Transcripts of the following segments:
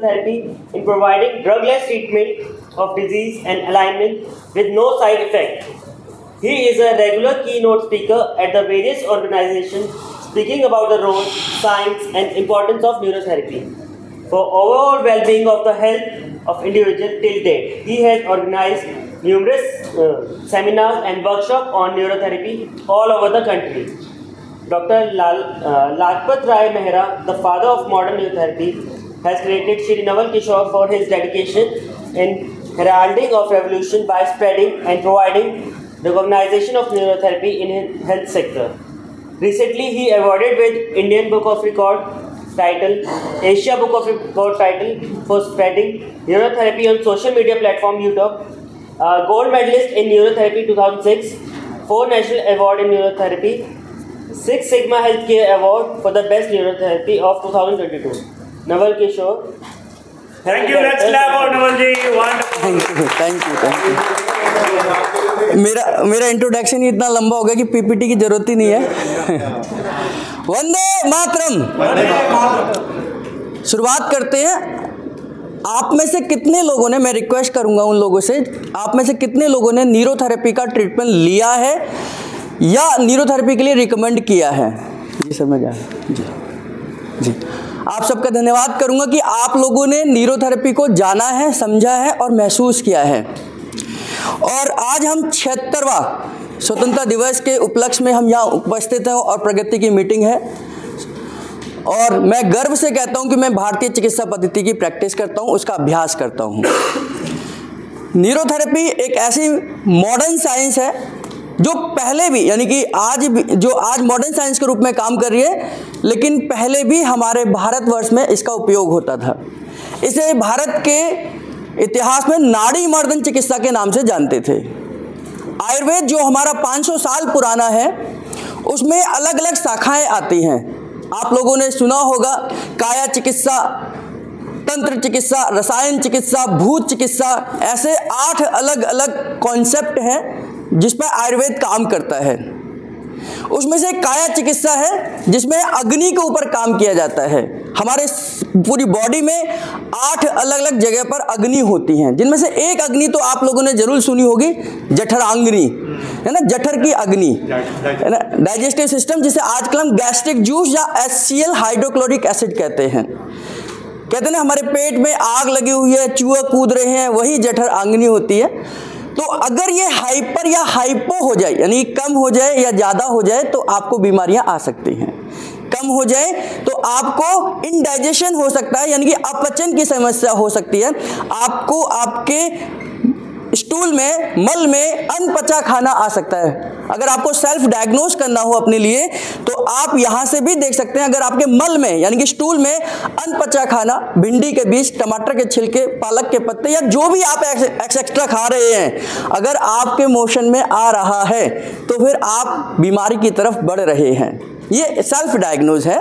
therapy in providing drugless treatment of disease and alignment with no side effect. He is a regular keynote speaker at the various organizations speaking about the role, science and importance of neurotherapy for overall well-being of the health of individuals till date. He has organized numerous seminars and workshops on neurotherapy all over the country. Dr. Lajpat Rai Mehra, the father of modern neurotherapy, has credited Shri Naval Kishore for his dedication in heralding of revolution by spreading and providing recognition of neurotherapy in his health sector. Recently, he awarded with Indian Book of Record title, Asia Book of Record title for spreading neurotherapy on social media platform YouTube, gold medalist in neurotherapy 2006, 4 national award in neurotherapy, 6 Sigma Healthcare Award for the best neurotherapy of 2022. Naval Kishore. Thank you. Let's clap for Naval ji. Wonderful. Thank you. मेरा introduction ही इतना लंबा हो गया कि PPT की जरूरत ही नहीं है। वंदे मातरम। शुरुआत करते हैं। आप में से कितने लोगों ने, मैं रिक्वेस्ट करूंगा उन लोगों से, आप में से कितने लोगों ने न्यूरोथेरेपी का ट्रीटमेंट लिया है या न्यूरोथेरेपी के लिए रिकमेंड किया है? जी समझ आया। जी आप सबका धन्यवाद करूंगा कि आप लोगों ने न्यूरोथेरेपी को जाना है, समझा है और महसूस किया है। और आज हम 76वां स्वतंत्रता दिवस के उपलक्ष्य में हम यहाँ उपस्थित हैं और प्रगति की मीटिंग है। और मैं गर्व से कहता हूँ कि मैं भारतीय चिकित्सा पद्धति की प्रैक्टिस करता हूँ, उसका अभ्यास करता हूँ। न्यूरोथेरेपी एक ऐसी मॉडर्न साइंस है जो पहले भी, यानी कि आज मॉडर्न साइंस के रूप में काम कर रही है, लेकिन पहले भी हमारे भारतवर्ष में इसका उपयोग होता था। इसे भारत के इतिहास में नाड़ी मर्दन चिकित्सा के नाम से जानते थे। आयुर्वेद जो हमारा 500 साल पुराना है, उसमें अलग अलग शाखाएं आती हैं। आप लोगों ने सुना होगा काया चिकित्सा, तंत्र चिकित्सा, रसायन चिकित्सा, भूत चिकित्सा, ऐसे 8 अलग अलग कॉन्सेप्ट हैं जिस पर आयुर्वेद काम करता है। उसमें से काया चिकित्सा है जिसमें अग्नि के ऊपर काम किया जाता है। हमारे पूरी बॉडी में 8 अलग अलग जगह पर अग्नि होती हैं, जिनमें से एक अग्नि तो आप लोगों ने जरूर सुनी होगी, जठरांग्नि, है ना, जठर की अग्नि, है ना, डाइजेस्टिव सिस्टम, जिसे आजकल हम गैस्ट्रिक जूस या HCl हाइड्रोक्लोरिक एसिड कहते हैं। कहते हैं ना हमारे पेट में आग लगी हुई है, चूहे कूद रहे हैं, वही जठरांग्नि होती है। तो अगर ये हाइपर या हाइपो हो जाए, यानी कम हो जाए या ज़्यादा हो जाए, तो आपको बीमारियां आ सकती हैं। कम हो जाए तो आपको इनडाइजेशन हो सकता है, यानी कि अपचन की समस्या हो सकती है। आपको आपके स्टूल में, मल में अनपचा खाना आ सकता है। अगर आपको सेल्फ डायग्नोज करना हो अपने लिए, तो आप यहाँ से भी देख सकते हैं। अगर आपके मल में, यानी कि स्टूल में अनपचा खाना, भिंडी के बीज, टमाटर के छिलके, पालक के पत्ते या जो भी आप एक्स्ट्रा खा रहे हैं, अगर आपके मोशन में आ रहा है, तो फिर आप बीमारी की तरफ बढ़ रहे हैं। ये सेल्फ डायग्नोज है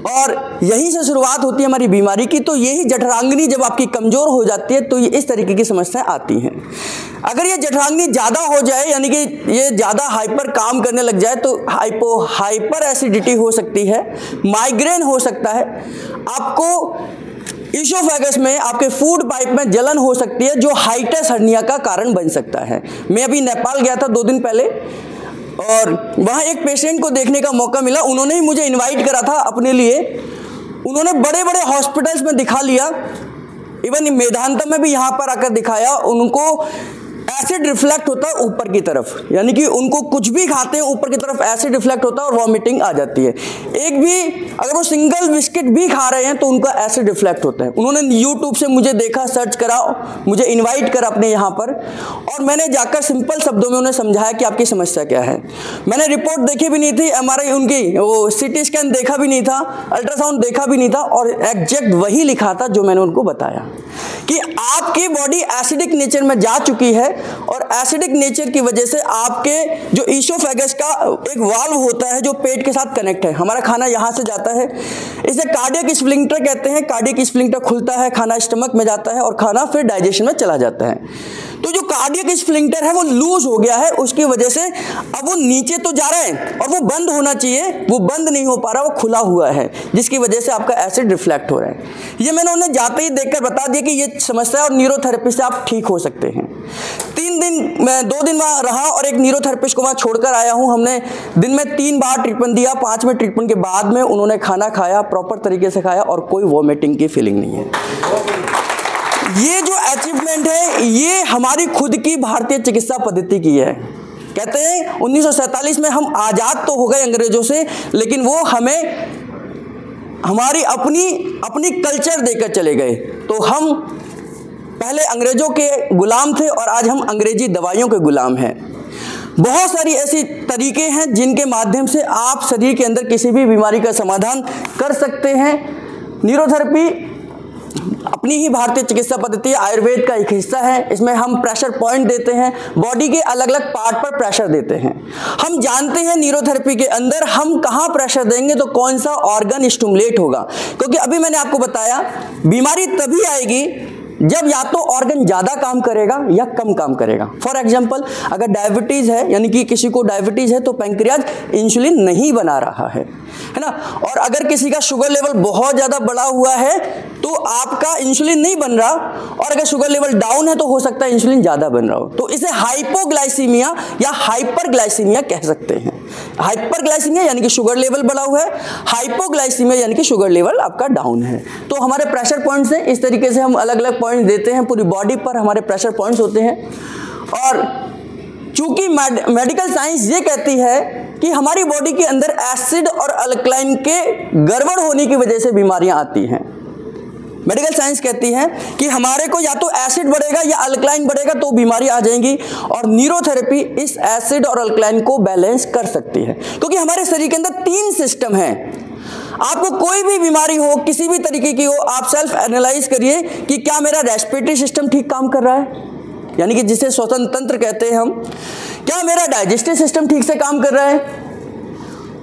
और यहीं से शुरुआत होती है हमारी बीमारी की। तो यही जठरांग्नि जब आपकी कमज़ोर हो जाती है तो ये इस तरीके की समस्याएं आती हैं। अगर ये जठरांग्नि ज़्यादा हो जाए, यानी कि ये ज़्यादा हाइपर काम करने लग जाए, तो हाइपर एसिडिटी हो सकती है, माइग्रेन हो सकता है, आपको ईसोफेगस में, आपके फूड पाइप में जलन हो सकती है, जो हाइटस हर्निया का कारण बन सकता है। मैं अभी नेपाल गया था 2 दिन पहले और वहाँ एक पेशेंट को देखने का मौका मिला। उन्होंने ही मुझे इनवाइट करा था अपने लिए। उन्होंने बड़े बड़े हॉस्पिटल्स में दिखा लिया, इवन मेदांता में भी यहाँ पर आकर दिखाया। उनको एसिड रिफ्लेक्ट होता है ऊपर की तरफ, यानी कि उनको कुछ भी खाते हैं ऊपर की तरफ एसिड रिफ्लेक्ट होता है और वॉमिटिंग आ जाती है। एक भी अगर वो सिंगल बिस्किट भी खा रहे हैं तो उनका एसिड रिफ्लेक्ट होता है। उन्होंने यूट्यूब से मुझे देखा, सर्च करा, मुझे इनवाइट करा अपने यहाँ पर, और मैंने जाकर सिंपल शब्दों में उन्हें समझाया कि आपकी समस्या क्या है। मैंने रिपोर्ट देखी भी नहीं थी, MRI उनकी, वो CT स्कैन देखा भी नहीं था, अल्ट्रासाउंड देखा भी नहीं था, और एग्जैक्ट वही लिखा था जो मैंने उनको बताया कि आपकी बॉडी एसिडिक नेचर में जा चुकी है और एसिडिक नेचर की वजह से आपके जो ईसोफेगस का एक वाल्व होता है जो पेट के साथ कनेक्ट है, हमारा खाना यहाँ से जाता है, इसे कार्डियक स्फिंक्टर कहते हैं। कार्डियक स्फिंक्टर खुलता है, खाना स्टमक में जाता है और खाना फिर डाइजेशन में चला जाता है। तो जो कार्डियक स्फिंक्टर है वो लूज हो गया है, उसकी वजह से अब वो नीचे तो जा रहा है और वो बंद होना चाहिए, वो बंद नहीं हो पा रहा, वो खुला हुआ है, जिसकी वजह से आपका एसिड रिफ्लेक्ट हो रहा है। ये मैंने उन्हें जाते ही देखकर बता दिया कि ये समस्या है और न्यूरोथेरेपी से आप ठीक हो सकते हैं। 3 दिन मैं 2 दिन वहाँ रहा और एक न्यूरोथेरेपिस्ट को वहाँ छोड़कर आया हूँ। हमने दिन में 3 बार ट्रीटमेंट दिया। 5वें ट्रीटमेंट के बाद में उन्होंने खाना खाया, प्रॉपर तरीके से खाया और कोई वॉमिटिंग की फीलिंग नहीं है। ये जो अचीवमेंट है ये हमारी खुद की भारतीय चिकित्सा पद्धति की है। कहते हैं 1947 में हम आज़ाद तो हो गए अंग्रेजों से, लेकिन वो हमें हमारी अपनी कल्चर देकर चले गए। तो हम पहले अंग्रेजों के गुलाम थे और आज हम अंग्रेजी दवाइयों के गुलाम हैं। बहुत सारी ऐसी तरीके हैं जिनके माध्यम से आप शरीर के अंदर किसी भी बीमारी का समाधान कर सकते हैं। न्यूरोथेरेपी अपनी ही भारतीय चिकित्सा पद्धति आयुर्वेद का एक हिस्सा है। इसमें हम प्रेशर पॉइंट देते हैं, बॉडी के अलग अलग पार्ट पर प्रेशर देते हैं। हम जानते हैं न्यूरोथेरेपी के अंदर हम कहाँ प्रेशर देंगे तो कौन सा ऑर्गन स्टिमुलेट होगा, क्योंकि अभी मैंने आपको बताया बीमारी तभी आएगी जब या तो ऑर्गन ज़्यादा काम करेगा या कम काम करेगा। फॉर एग्जांपल, अगर डायबिटीज़ है, यानी कि किसी को डायबिटीज़ है तो पैंक्रियाज इंसुलिन नहीं बना रहा है ना। और अगर किसी का शुगर लेवल बहुत ज़्यादा बढ़ा हुआ है तो आपका इंसुलिन नहीं बन रहा, और अगर शुगर लेवल डाउन है तो हो सकता है इंसुलिन ज़्यादा बन रहा हो। तो इसे हाइपोग्लाइसीमिया या हाइपरग्लाइसीमिया कह सकते हैं। हाइपरग्लाइसीमिया यानी कि शुगर लेवल बढ़ा हुआ है, हाइपोग्लाइसीमिया यानी कि शुगर लेवल आपका डाउन है। तो हमारे प्रेशर पॉइंट्स हैं, इस तरीके से हम अलग अलग पॉइंट्स देते हैं। पूरी बॉडी पर हमारे प्रेशर पॉइंट्स होते हैं। और चूंकि मेडिकल साइंस ये कहती है कि हमारी बॉडी के अंदर एसिड और अल्कलाइन के गड़बड़ होने की वजह से बीमारियां आती हैं। मेडिकल साइंस कहती है कि हमारे को या तो एसिड बढ़ेगा या अल्कलाइन बढ़ेगा तो बीमारी आ जाएंगी, और न्यूरोथेरेपी इस एसिड और अल्कलाइन को बैलेंस कर सकती है। क्योंकि हमारे शरीर के अंदर 3 सिस्टम हैं। आपको कोई भी बीमारी हो, किसी भी तरीके की हो, आप सेल्फ एनालाइज करिए कि क्या मेरा रेस्पिरेटरी सिस्टम ठीक काम कर रहा है, यानी कि जिसे श्वसन तंत्र कहते हैं हम। क्या मेरा डाइजेस्टिव सिस्टम ठीक से काम कर रहा है?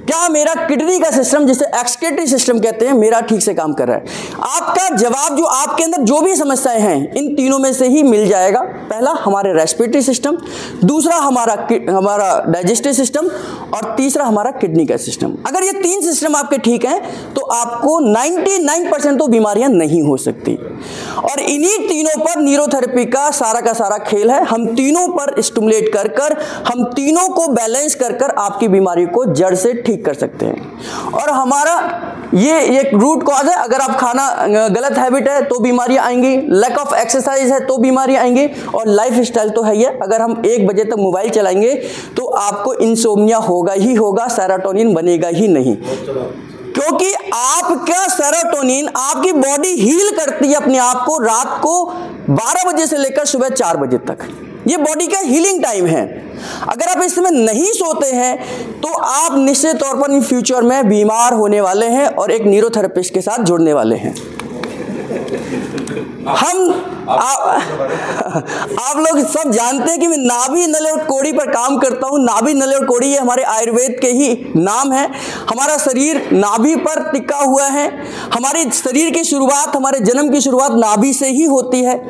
क्या मेरा किडनी का सिस्टम, जिसे एक्सक्रीटरी सिस्टम कहते हैं, मेरा ठीक से काम कर रहा है? आपका जवाब जो आपके अंदर जो भी समस्याएं हैं इन तीनों में से ही मिल जाएगा। पहला हमारे रेस्पिरेटरी सिस्टम, दूसरा हमारा डाइजेस्टिव सिस्टम, और तीसरा हमारा किडनी का सिस्टम। अगर ये 3 सिस्टम आपके ठीक हैं तो आपको 99% तो बीमारियां नहीं हो सकती। और इन्हीं तीनों पर न्यूरोथेरेपी का सारा खेल है। हम तीनों पर स्टिमुलेट कर हम तीनों को बैलेंस कर आपकी बीमारी को जड़ से ठीक कर सकते हैं। और हमारा ये एक रूट कॉज है। अगर आप खाना गलत हैबिट है तो बीमारियां आएंगी, लैक ऑफ एक्सरसाइज है तो बीमारियां आएंगी, और लाइफ स्टाइल तो है ही। अगर हम 1 बजे तक मोबाइल चलाएंगे तो आपको इंसोम्निया होगा ही होगा, सेरोटोनिन बनेगा ही नहीं। क्योंकि आपका सेरोटोनिन, आपकी बॉडी हील करती है अपने आप को रात को 12 बजे से लेकर सुबह 4 बजे तक। ये बॉडी का हीलिंग टाइम है। अगर आप इस समय नहीं सोते हैं तो आप निश्चित तौर पर इन फ्यूचर में बीमार होने वाले हैं और एक न्यूरोथेरेपिस्ट के साथ जुड़ने वाले हैं। आप लोग सब जानते हैं कि मैं नाभि, नली और कोड़ी पर काम करता हूं। नाभि, नली और कोड़ी ये हमारे आयुर्वेद के ही नाम है। हमारा शरीर नाभि पर टिका हुआ है। हमारे शरीर की शुरुआत, हमारे जन्म की शुरुआत नाभि से ही होती है।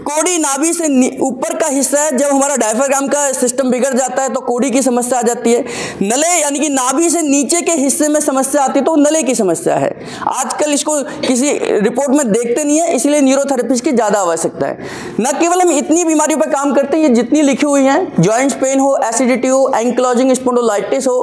कोड़ी नाभि से ऊपर का हिस्सा है। जब हमारा डायफ्राम का सिस्टम बिगड़ जाता है तो कोड़ी की समस्या आ जाती है। नले यानी कि नाभि से नीचे के हिस्से में समस्या आती है तो नले की समस्या है। आजकल इसको किसी रिपोर्ट में देखते नहीं है, इसलिए न्यूरोथेरेपिस्ट की ज़्यादा आवश्यकता है। न केवल हम इतनी बीमारियों पर काम करते हैं, ये जितनी लिखी हुई हैं, जॉइंट्स पेन हो, एसिडिटी हो, एंक्लोजिंग स्पॉन्डिलोलाइटिस हो,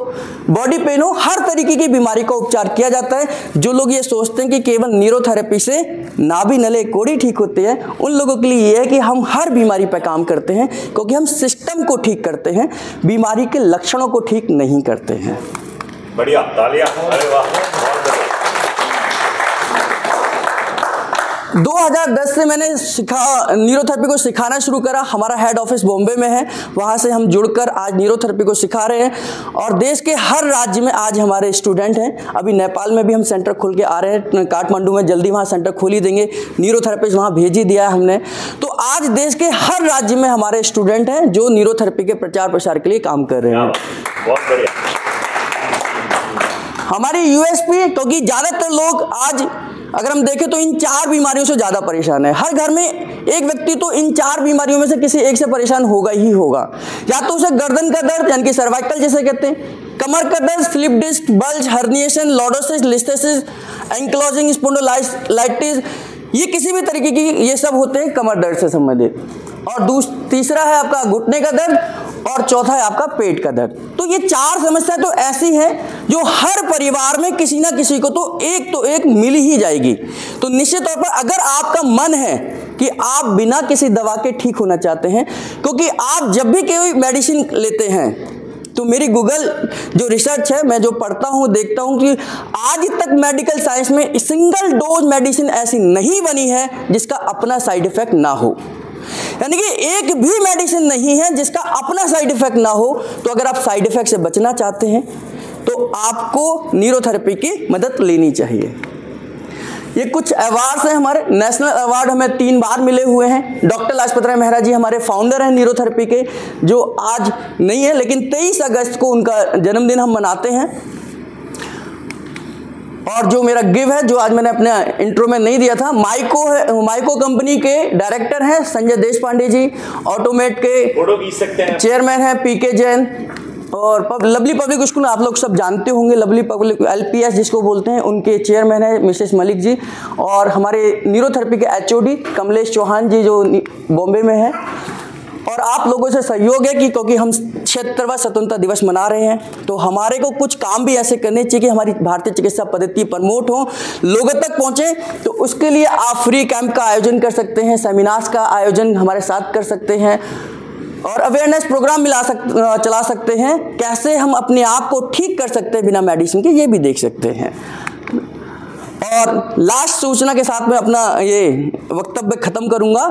बॉडी पेन हो, हर तरीके की बीमारी का उपचार किया जाता है। जो लोग ये सोचते हैं कि केवल न्यूरोथेरेपी से नाभि, नले, कोड़ी ठीक होती है, उन लोगों के लिए है कि हम हर बीमारी पर काम करते हैं, क्योंकि हम सिस्टम को ठीक करते हैं, बीमारी के लक्षणों को ठीक नहीं करते हैं। बढ़िया, तालियां। अरे वाह, बहुत बढ़िया। 2010 से मैंने न्यूरोथेरेपी को सिखाना शुरू करा। हमारा हेड ऑफिस बॉम्बे में है, वहाँ से हम जुड़कर आज न्यूरोथेरेपी को सिखा रहे हैं। और देश के हर राज्य में आज हमारे स्टूडेंट हैं। अभी नेपाल में भी हम सेंटर खोल के आ रहे हैं, काठमांडू में जल्दी वहाँ सेंटर खोल ही देंगे। न्यूरोथेरेपिस्ट वहाँ भेज ही दिया है हमने। तो आज देश के हर राज्य में हमारे स्टूडेंट हैं जो न्यूरोथेरेपी के प्रचार प्रसार के लिए काम कर रहे हैं। बहुत बढ़िया। हमारी यूएसपी, क्योंकि ज़्यादातर लोग आज अगर हम देखें तो इन 4 बीमारियों से ज़्यादा परेशान है। हर घर में एक व्यक्ति तो इन 4 बीमारियों में से किसी एक से परेशान होगा ही होगा। या तो उसे गर्दन का दर्द यानी कि सर्वाइकल जिसे कहते हैं, कमर का दर्द, slip disc, bulge, herniation, lordosis, listhesis, ankylosing spondylitis, ये किसी भी तरीके की ये सब होते हैं कमर दर्द से संबंधित। और तीसरा है आपका घुटने का दर्द और चौथा है आपका पेट का दर्द। तो ये 4 समस्याएं तो ऐसी हैं जो हर परिवार में किसी ना किसी को तो एक मिल ही जाएगी। तो निश्चित तौर पर अगर आपका मन है कि आप बिना किसी दवा के ठीक होना चाहते हैं, क्योंकि आप जब भी कोई मेडिसिन लेते हैं तो मेरी गूगल जो रिसर्च है, मैं जो पढ़ता हूँ देखता हूँ कि आज तक मेडिकल साइंस में सिंगल डोज मेडिसिन ऐसी नहीं बनी है जिसका अपना साइड इफेक्ट ना हो। यानी कि एक भी मेडिसिन नहीं है जिसका अपना साइड इफेक्ट ना हो। तो अगर आप साइड इफेक्ट से बचना चाहते हैं तो आपको न्यूरोथेरेपी की मदद लेनी चाहिए। ये कुछ अवार्ड्स हैं हमारे, नेशनल अवार्ड हमें 3 बार मिले हुए हैं। डॉक्टर लाजपत राय मेहरा जी हमारे फाउंडर हैं न्यूरोथेरेपी के, जो आज नहीं है लेकिन 23 अगस्त को उनका जन्मदिन हम मनाते हैं। और जो मेरा गिव है, जो आज मैंने अपने इंट्रो में नहीं दिया था, माइको कंपनी के डायरेक्टर हैं संजय देशपांडे जी, ऑटोमेट के चेयरमैन हैं पीके जैन, और लवली पब्लिक स्कूल आप लोग सब जानते होंगे, लवली पब्लिक LPS जिसको बोलते हैं, उनके चेयरमैन है मिसेस मलिक जी। और हमारे न्यूरोथेरेपी के HOD कमलेश चौहान जी जो बॉम्बे में है। और आप लोगों से सहयोग है कि क्योंकि हम 76वां स्वतंत्रता दिवस मना रहे हैं तो हमारे को कुछ काम भी ऐसे करने चाहिए कि हमारी भारतीय चिकित्सा पद्धति प्रमोट हो, लोगों तक पहुंचे। तो उसके लिए आप फ्री कैंप का आयोजन कर सकते हैं, सेमिनार्स का आयोजन हमारे साथ कर सकते हैं और अवेयरनेस प्रोग्राम चला सकते हैं। कैसे हम अपने आप को ठीक कर सकते हैं बिना मेडिसिन के, ये भी देख सकते हैं। और लास्ट सूचना के साथ मैं अपना ये वक्तव्य खत्म करूंगा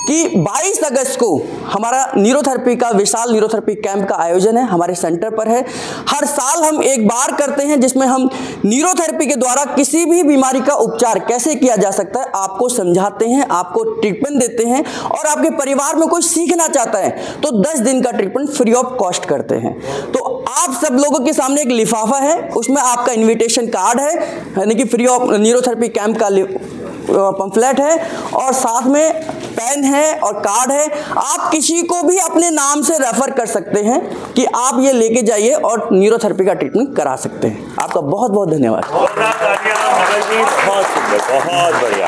कि 22 अगस्त को हमारा न्यूरोथेरेपी का विशाल न्यूरोथेरेपी कैंप का आयोजन है, हमारे सेंटर पर है। हर साल हम एक बार करते हैं जिसमें हम न्यूरोथेरेपी के द्वारा किसी भी बीमारी का उपचार कैसे किया जा सकता है आपको समझाते हैं, आपको ट्रीटमेंट देते हैं। और आपके परिवार में कोई सीखना चाहता है तो 10 दिन का ट्रीटमेंट फ्री ऑफ कॉस्ट करते हैं। तो आप सब लोगों के सामने एक लिफाफा है, उसमें आपका इन्विटेशन कार्ड है, यानी कि फ्री ऑफ न्यूरोथेरेपी कैंप का पंफलेट है, और साथ में पेन है और कार्ड है। आप किसी को भी अपने नाम से रेफर कर सकते हैं कि आप ये लेके जाइए और न्यूरोथेरेपी का ट्रीटमेंट करा सकते हैं। आपका बहुत बहुत धन्यवाद। बहुत बढ़िया।